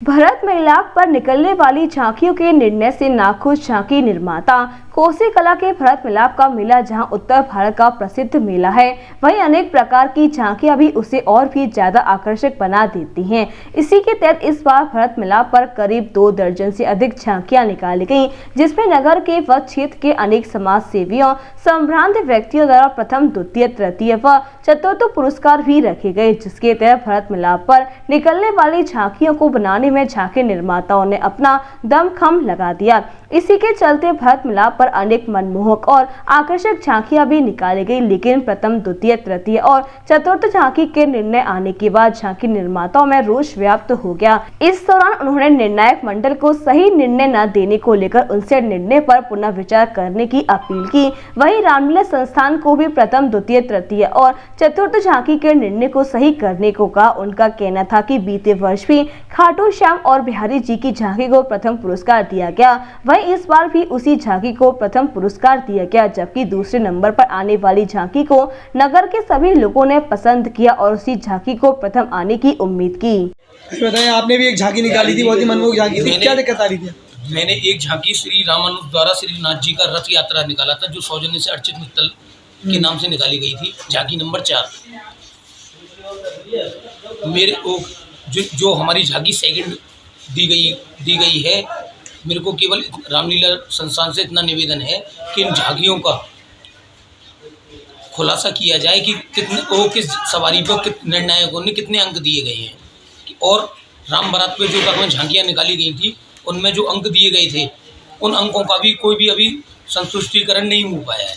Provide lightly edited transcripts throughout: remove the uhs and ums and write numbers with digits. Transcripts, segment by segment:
भरत मिलाप पर निकलने वाली झांकियों के निर्णय से नाखुश झांकी निर्माता। कोसी कला के भरत मिलाप का मेला जहां उत्तर भारत का प्रसिद्ध मेला है, वहीं अनेक प्रकार की झांकियां भी उसे और भी ज्यादा आकर्षक बना देती हैं। इसी के तहत इस बार भरत मिलाप पर करीब 2 दर्जन से अधिक झांकियां निकाली गईं, जिसमें नगर के व क्षेत्र के अनेक समाज सेवियों, संभ्रांत व्यक्तियों द्वारा प्रथम, द्वितीय, तृतीय व चतुर्थ पुरस्कार भी रखे गए। जिसके तहत भरत मिलाप पर निकलने वाली झांकियों को बनाने में झांकी निर्माताओं ने अपना दमखम लगा दिया। इसी के चलते भरत मिलाप पर अनेक मनमोहक और आकर्षक झांकियां भी निकाली गई, लेकिन प्रथम, द्वितीय, तृतीय और चतुर्थ झांकी के निर्णय आने के बाद झांकी निर्माताओं में रोष व्याप्त हो गया। इस दौरान उन्होंने निर्णायक मंडल को सही निर्णय न देने को लेकर उनसे निर्णय पर पुनः विचार करने की अपील की। वहीं रामलीला संस्थान को भी प्रथम, द्वितीय, तृतीय और चतुर्थ झांकी के निर्णय को सही करने को कहा। उनका कहना था कि बीते वर्ष भी खाटू श्याम और बिहारी जी की झांकी को प्रथम पुरस्कार दिया गया, वहीं इस बार भी उसी झांकी को प्रथम पुरस्कार दिया गया, जबकि दूसरे नंबर पर आने वाली झांकी को नगर के सभी लोगों ने पसंद किया और उसी झांकी को प्रथम आने की उम्मीद की। बताएं, आपने भी एक झांकी निकाली थी, बहुत ही मनमोहक झांकी थी, क्या दिक्कत आ रही थी? मैंने एक झांकी श्री रामानुज द्वारा श्रीनाथ जी का रथ यात्रा निकाला था, जो सौजन्य से अर्चित मित्तल के नाम से निकाली गई थी, झांकी नंबर 4। मेरे को जो हमारी झांकी सेकंड दी गई है, मेरे को केवल रामलीला संस्थान से इतना निवेदन है कि इन झांकियों का खुलासा किया जाए कि किस सवारी पर निर्णायकों ने कितने अंक दिए गए हैं, और राम बारात पे जो झांकियाँ निकाली गई थी उनमें जो अंक दिए गए थे, उन अंकों का भी कोई भी अभी संतुष्टिकरण नहीं हो पाया है।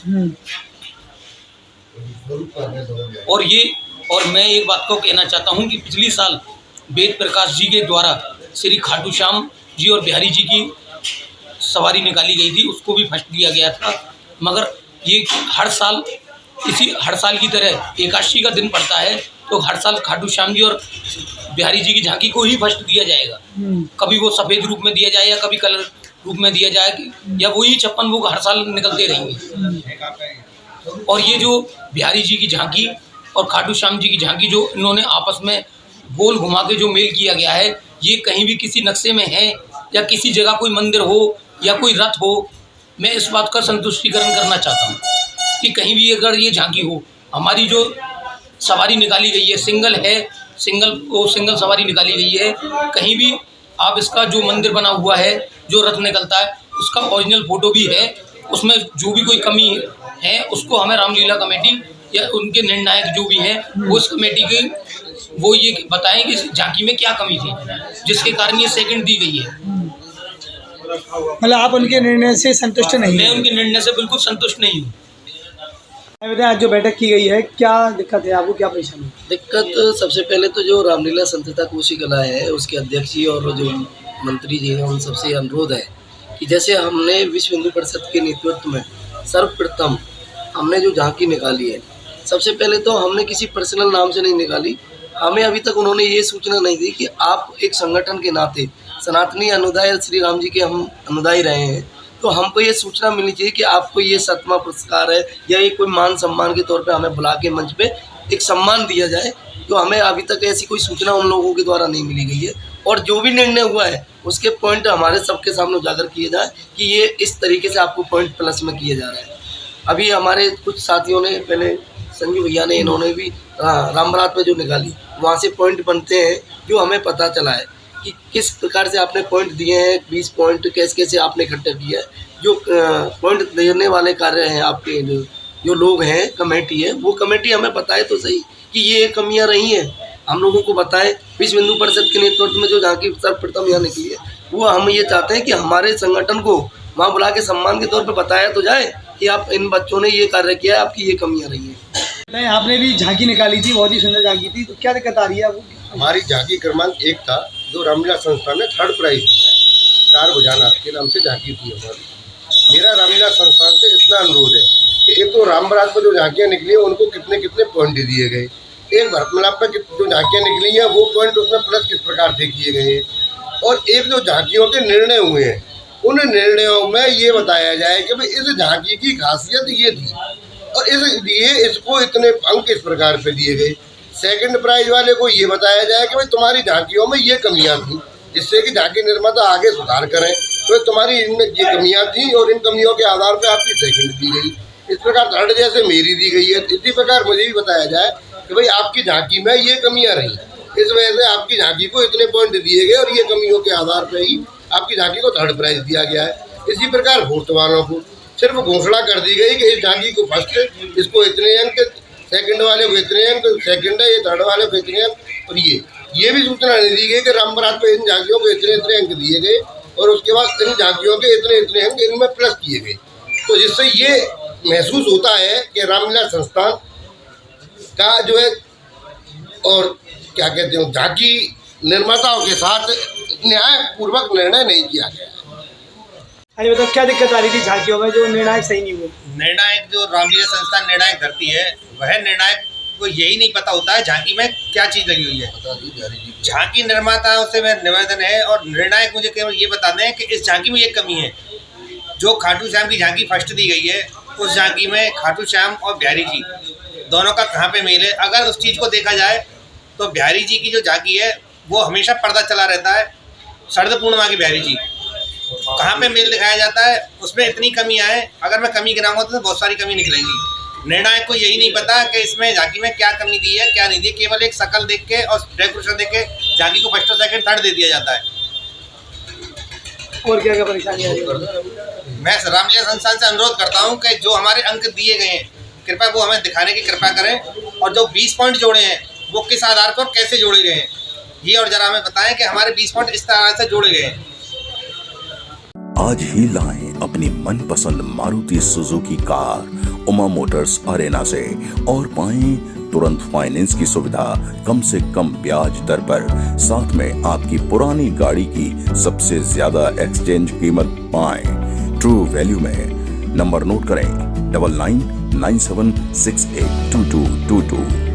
और मैं एक बात को कहना चाहता हूं कि पिछली साल वेद प्रकाश जी के द्वारा श्री खाटू श्याम जी और बिहारी जी की सवारी निकाली गई थी, उसको भी फर्स्ट दिया गया था। मगर ये हर साल की तरह एकादशी का दिन पड़ता है, तो हर साल खाटू श्याम जी और बिहारी जी की झांकी को ही फर्स्ट दिया जाएगा। कभी वो सफ़ेद रूप में दिया जाए या कभी कलर रूप में दिया जाए, या वही 56 भोग हर साल निकलते रहेंगे। और ये जो बिहारी जी की झांकी और खाटू श्याम जी की झांकी जो इन्होंने आपस में गोल घुमा के जो मेल किया गया है, ये कहीं भी किसी नक्शे में है या किसी जगह कोई मंदिर हो या कोई रथ हो, मैं इस बात का संतुष्टिकरण करना चाहता हूँ कि कहीं भी अगर ये झांकी हो, हमारी जो सवारी निकाली गई है सिंगल सवारी निकाली गई है, कहीं भी आप इसका जो मंदिर बना हुआ है, जो रथ निकलता है, उसका ओरिजिनल फोटो भी है, उसमें जो भी कोई कमी है उसको हमें रामलीला कमेटी या उनके निर्णायक जो भी हैं वो इस कमेटी के वो ये बताएं कि झांकी में क्या कमी थी जिसके कारण ये सेकंड दी गई है। मतलब आप उनके निर्णय से संतुष्ट नहीं? मैं उनके निर्णय से बिल्कुल संतुष्ट नहीं हूँ। बताएं, आज जो बैठक की गई है, क्या दिक्कत है आपको, क्या परेशानी? दिक्कत सबसे पहले तो जो रामलीला संस्था कोसी कला है, उसके अध्यक्ष जी और जो मंत्री जी हैं, उन सबसे अनुरोध है कि जैसे हमने विश्व हिंदू परिषद के नेतृत्व में सर्वप्रथम हमने जो झांकी निकाली है, सबसे पहले तो हमने किसी पर्सनल नाम से नहीं निकाली। हमें अभी तक उन्होंने ये सूचना नहीं दी कि आप एक संगठन के नाते सनातनी अनुदाय श्री राम जी के हम अनुदायी रहे हैं, तो हमको ये सूचना मिलनी चाहिए कि आपको ये 7वां पुरस्कार है या ये कोई मान सम्मान के तौर पे हमें बुला के मंच पे एक सम्मान दिया जाए। तो हमें अभी तक ऐसी कोई सूचना उन लोगों के द्वारा नहीं मिली गई है, और जो भी निर्णय हुआ है उसके पॉइंट हमारे सबके सामने उजागर किए जाए कि ये इस तरीके से आपको पॉइंट प्लस में किए जा रहे हैं। अभी हमारे कुछ साथियों ने, पहले संजू भैया ने, इन्होंने भी राम बारात में जो निकाली, वहाँ से पॉइंट बनते हैं, जो हमें पता चला है कि किस प्रकार से आपने पॉइंट दिए हैं, 20 पॉइंट कैसे आपने इकट्ठा किया है। जो पॉइंट देने वाले कार्य हैं आपके जो लोग हैं, कमेटी है, वो कमेटी हमें बताए तो सही कि ये कमियां रही हैं, हम लोगों को बताएं। विश्व हिंदू परिषद के नेतृत्व में जो झांकी सर्वप्रथम यहाँ निकली है, वो हम ये चाहते हैं कि हमारे संगठन को वहाँ बुला के सम्मान के तौर पर बताया तो जाए कि आप इन बच्चों ने ये कार्य किया है, आपकी ये कमियाँ रही हैं। नहीं, आपने भी झांकी निकाली थी, बहुत ही सुंदर झांकी थी, तो क्या दिक्कत आ रही है आपको? हमारी झांकी क्रमांक 1 था, जो रामलीला संस्थान ने 3rd प्राइज 4 भुजानाथ के नाम से झांकी थी हमारी। मेरा रामलीला संस्थान से इतना अनुरोध है कि एक तो राम बारात पर जो झांकियाँ निकली है उनको कितने पॉइंट दिए गए, एक भरत मिलाप पर जो झांकियाँ निकली हैं वो पॉइंट उसमें प्लस किस प्रकार से किए गए हैं, और एक जो झांकियों के निर्णय हुए हैं उन निर्णयों में ये बताया जाए कि भाई इस झांकी की खासियत ये थी और इसलिए इसको इतने अंक इस प्रकार पे दिए गए। सेकंड प्राइज वाले को ये बताया जाए कि भाई तुम्हारी झांकियों में ये कमियां थी जिससे कि झांकी निर्माता आगे सुधार करें। तो तुम्हारी इनमें ये कमियां थी और इन कमियों के आधार पर आपकी सेकंड दी गई। इस प्रकार थर्ड जैसे मेरी दी गई है, इसी प्रकार मुझे भी बताया जाए कि भाई आपकी झांकी में ये कमियां रही, इस वजह से आपकी झांकी को इतने पॉइंट दिए गए और ये कमियों के आधार पर ही आपकी झांकी को थर्ड प्राइज दिया गया है। इसी प्रकार फोर्थ वालों को सिर्फ घोषणा कर दी गई कि इस झांकी को फर्स्ट, इसको इतने अंक, सेकंड वाले को इतने अंक, सेकंड है ये, थर्ड वाले को इतने अंक, और ये भी सूचना नहीं दी गई कि रामबारात पे इन झांकियों को इतने इतने अंक दिए गए और उसके बाद इन झांकियों के इतने इतने अंक इनमें प्लस किए गए। तो जिससे ये महसूस होता है कि रामलीला संस्थान का जो है और क्या कहते हैं झांकी निर्माताओं के साथ न्यायपूर्वक निर्णय नहीं किया गया। अरे बताओ क्या दिक्कत आ रही थी झांकियों में जो निर्णायक सही नहीं हुए? निर्णायक जो रामलीला संस्थान निर्णायक धरती है, वह निर्णायक को यही नहीं पता होता है झांकी में क्या चीज़ लगी हुई है। झांकी निर्माताओं से मेरा निवेदन है और निर्णायक मुझे केवल ये बता दें कि इस झांकी में ये कमी है। जो खाटू श्याम की झांकी फर्स्ट दी गई है, उस झांकी में खाटू श्याम और बिहारी जी दोनों का कहाँ पे मेल है? अगर उस चीज़ को देखा जाए तो बिहारी जी की जो झांकी है वो हमेशा पर्दा चला रहता है। शरद पूर्णिमा की बिहारी जी कहाँ पे मेल दिखाया जाता है, उसमें इतनी कमियां हैं। अगर मैं कमी गिनाऊंगा तो बहुत सारी कमी निकलेंगी। निर्णायक को यही नहीं पता कि इसमें झांकी में क्या कमी दी है क्या नहीं दी, केवल एक शकल देख के और डेकोरेशन देख के झांकी को फर्स्ट और सेकंड थर्ड दे दिया जाता है। और क्या क्या परेशानी आ रही है? मैं रामलीला संस्थान से अनुरोध करता हूं कि जो हमारे अंक दिए गए हैं कृपया वो हमें दिखाने की कृपा करें, और जो 20 पॉइंट जोड़े हैं वो किस आधार पर कैसे जोड़े गए हैं ये और जरा हमें बताएं कि हमारे 20 पॉइंट इस तरह से जोड़े गए हैं। आज ही लाएं अपनी मनपसंद Maruti Suzuki car Uma Motors Arena से और पाएं तुरंत फाइनेंस की सुविधा कम से कम ब्याज दर पर। साथ में आपकी पुरानी गाड़ी की सबसे ज्यादा एक्सचेंज कीमत पाएं ट्रू वैल्यू में। नंबर नोट करें 9997682222।